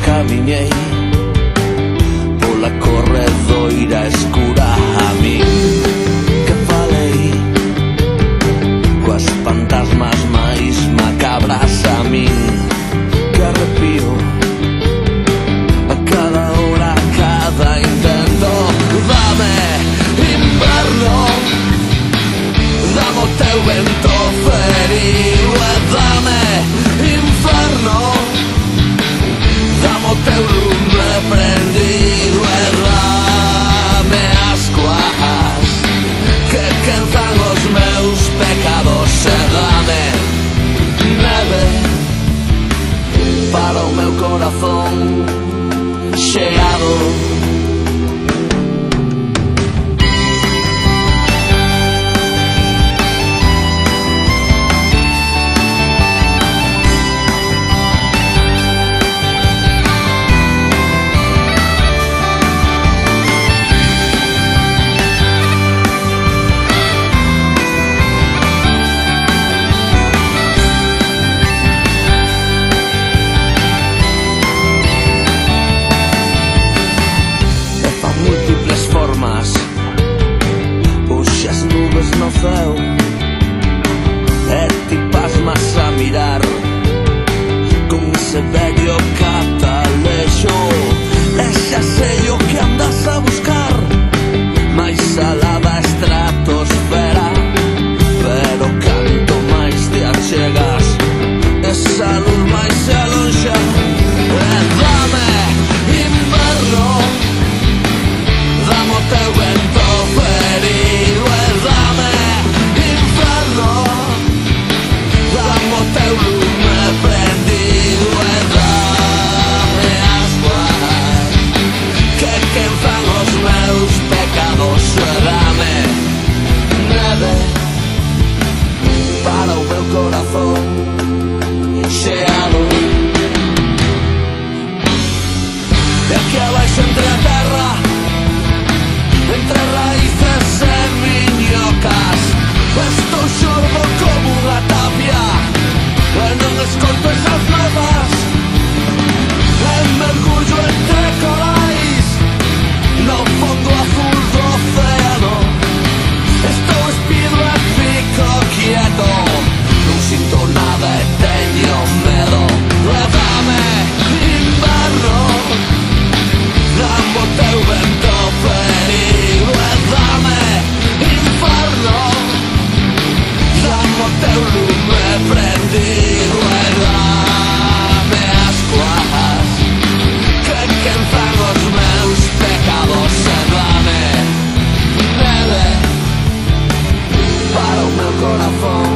camiñei pola corredoira escura, a min que falei coas fantasmas máis macabras, a min que arrepío a cada hora, a cada intento. Dame inverno, dame o teu vento ferido, e dame inferno, dame o teu lume prendido, e dame as coas que quenzan os meus pecados, e dame neve para o meu corazón cheado. Puxa as nubes no céu e ti pasmas a mirar con ese vello catalexo, e xa sei o que andas a buscar, máis alá da estratosfera, pero canto máis te achegas, esa luz máis se alonxa. E dame inverno, dame o teu vento ferido, e dame inferno, dame o teu lume prendido, e dame as coas que quenzan os meus pecados, e dame neve para o meu corazón cheado. De aquí abaixo entre a terra, entre raíces e miñocas, estou xordo como unha tapia, e non escoito esas novas, e mergullo entre corais no fondo azul do océano. Estou espido e fico quieto, non sinto nada e teño medo. E dame inverno, dame o teu vento ferido, e dame inferno, dame o teu lume prendido, e dame as coas que quenzan os meus pecados, e dame neve para o meu corazón